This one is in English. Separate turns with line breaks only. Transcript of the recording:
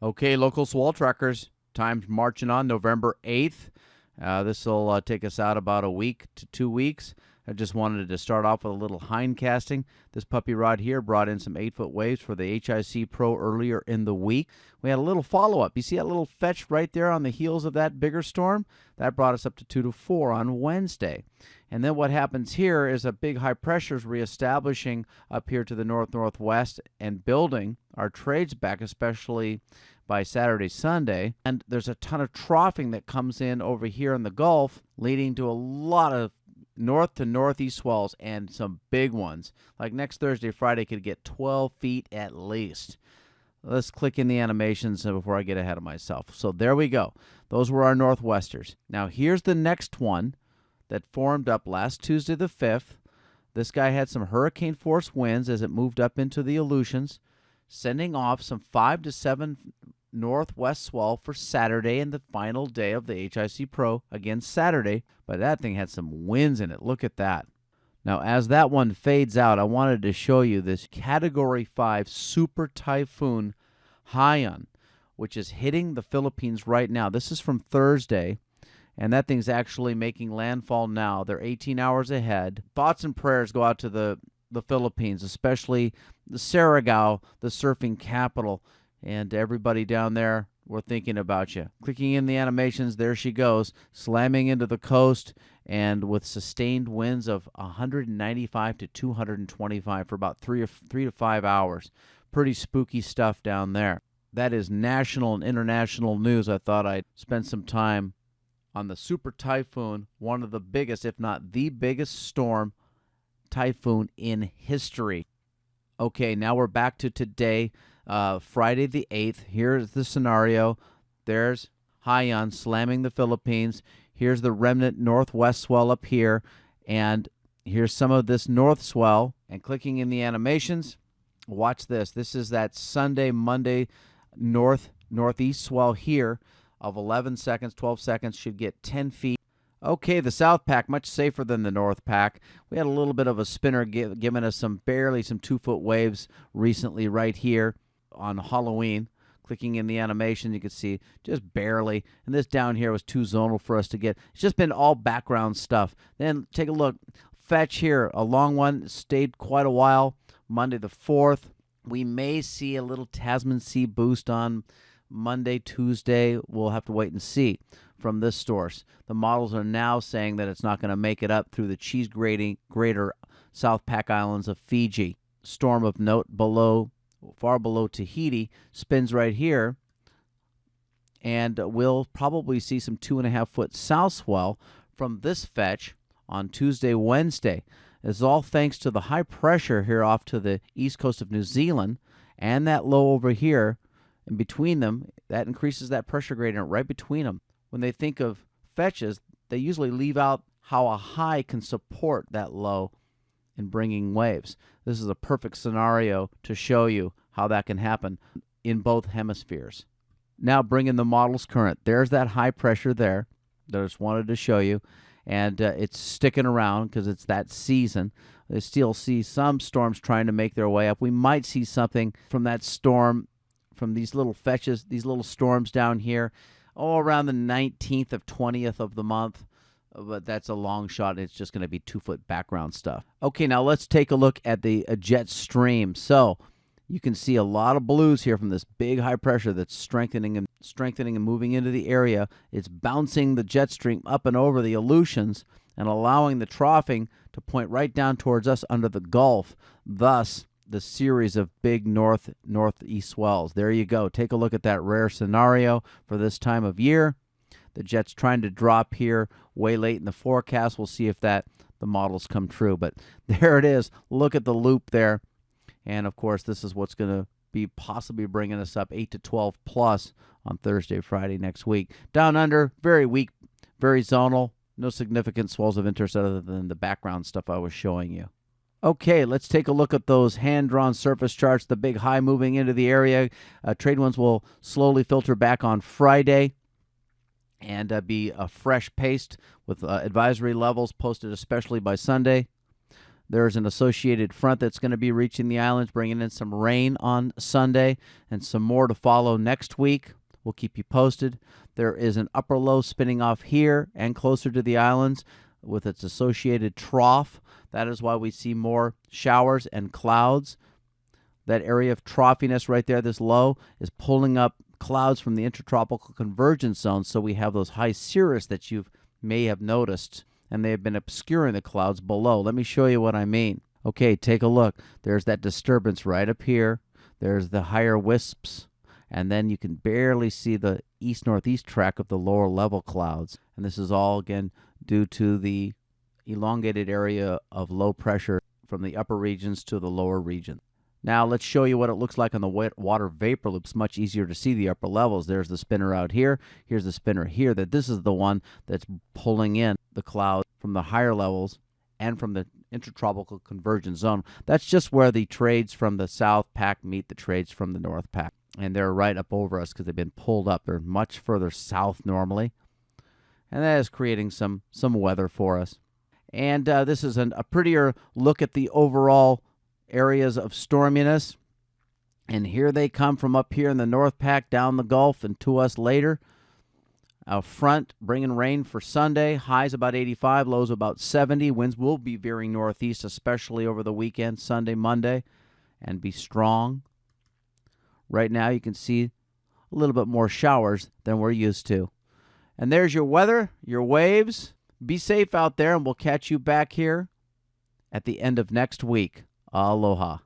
Okay, local swell trackers, time's marching on November 8th. This will take us out about a week to 2 weeks. I just wanted to start off with a little hind casting. This puppy rod here brought in some 8-foot waves for the HIC Pro earlier in the week. We had a little follow-up. You see that little fetch right there on the heels of that bigger storm? That brought us up to 2 to 4 on Wednesday. And then what happens here is a big high pressure is reestablishing up here to the north-northwest and building our trades back, especially by Saturday, Sunday. And there's a ton of troughing that comes in over here in the Gulf, leading to a lot of north to northeast swells and some big ones. Like next Thursday, Friday could get 12 feet at least. Let's click in the animations before I get ahead of myself. So there we go. Those were our northwesters. Now here's the next one that formed up last Tuesday the 5th. This guy had some hurricane force winds as it moved up into the Aleutians, sending off some 5 to 7 northwest swell for Saturday and the final day of the HIC Pro, again Saturday, but that thing had some winds in it. Look at that. Now, as that one fades out, I wanted to show you this Category 5 Super Typhoon Haiyan, which is hitting the Philippines right now. This is from Thursday, and that thing's actually making landfall now. They're 18 hours ahead. Thoughts and prayers go out to the Philippines, especially the Surigao, the surfing capital, and everybody down there. We're thinking about you. Clicking in the animations, there she goes, slamming into the coast, and with sustained winds of 195 to 225 for about 3 to 5 hours. Pretty spooky stuff down there. That is national and international news. I thought I'd spend some time on the Super Typhoon, one of the biggest, if not the biggest storm typhoon in history. Okay, now we're back to today, Friday the 8th. Here's the scenario. There's Haiyan slamming the Philippines. Here's the remnant northwest swell up here. And here's some of this north swell. And clicking in the animations, watch this. This is that Sunday, Monday northeast swell here of 11 seconds, 12 seconds, should get 10 feet. Okay, the South Pack, much safer than the North Pack. We had a little bit of a spinner giving us barely some 2-foot waves recently right here on Halloween. Clicking in the animation, you can see just barely. And this down here was too zonal for us to get. It's just been all background stuff. Then take a look. Fetch here, a long one, stayed quite a while. Monday the 4th. We may see a little Tasman Sea boost on Monday, Tuesday. We'll have to wait and see from this source. The models are now saying that it's not going to make it up through the cheese grater South Pack Islands of Fiji. Storm of note far below Tahiti, spins right here, and we'll probably see some 2.5-foot south swell from this fetch on Tuesday, Wednesday. This is all thanks to the high pressure here off to the east coast of New Zealand and that low over here. And between them, that increases that pressure gradient right between them. When they think of fetches, they usually leave out how a high can support that low in bringing waves. This is a perfect scenario to show you how that can happen in both hemispheres. Now bringing the models current. There's that high pressure there that I just wanted to show you. And it's sticking around because it's that season. They still see some storms trying to make their way up. We might see something from that storm, from these little fetches, these little storms down here, around the 19th of 20th of the month. But that's a long shot. It's just going to be 2-foot background stuff. Okay, now let's take a look at the jet stream. So you can see a lot of blues here from this big high pressure that's strengthening and moving into the area. It's bouncing the jet stream up and over the Aleutians and allowing the troughing to point right down towards us under the Gulf. Thus, the series of big northeast swells. There you go. Take a look at that rare scenario for this time of year. The jet's trying to drop here way late in the forecast. We'll see if the models come true. But there it is. Look at the loop there. And, of course, this is what's going to be possibly bringing us up 8 to 12 plus on Thursday, Friday next week. Down under, very weak, very zonal. No significant swells of interest other than the background stuff I was showing you. Okay, let's take a look at those hand-drawn surface charts. The big high moving into the area. Trade ones will slowly filter back on Friday and be a fresh paste with advisory levels posted especially by Sunday. There's an associated front that's going to be reaching the islands, bringing in some rain on Sunday and some more to follow next week. We'll keep you posted. There is an upper low spinning off here and closer to the islands with its associated trough. That is why we see more showers and clouds. That area of troughiness right there, this low, is pulling up clouds from the intertropical convergence zone, so we have those high cirrus that you may have noticed, and they have been obscuring the clouds below. Let me show you what I mean. Okay, take a look. There's that disturbance right up here. There's the higher wisps, and then you can barely see the east-northeast track of the lower level clouds. And this is all, again, due to the elongated area of low pressure from the upper regions to the lower region. Now let's show you what it looks like on the wet water vapor loop. It's much easier to see the upper levels. There's the spinner out here. Here's the spinner here. This is the one that's pulling in the cloud from the higher levels and from the intertropical convergence zone. That's just where the trades from the south pack meet the trades from the north pack. And they're right up over us because they've been pulled up. They're much further south normally. And that is creating some weather for us. And this is a prettier look at the overall areas of storminess. And here they come from up here in the North Pack down the Gulf and to us later. Out front, bringing rain for Sunday. Highs about 85, lows about 70. Winds will be veering northeast, especially over the weekend, Sunday, Monday, and be strong. Right now you can see a little bit more showers than we're used to. And there's your weather, your waves. Be safe out there, and we'll catch you back here at the end of next week. Aloha.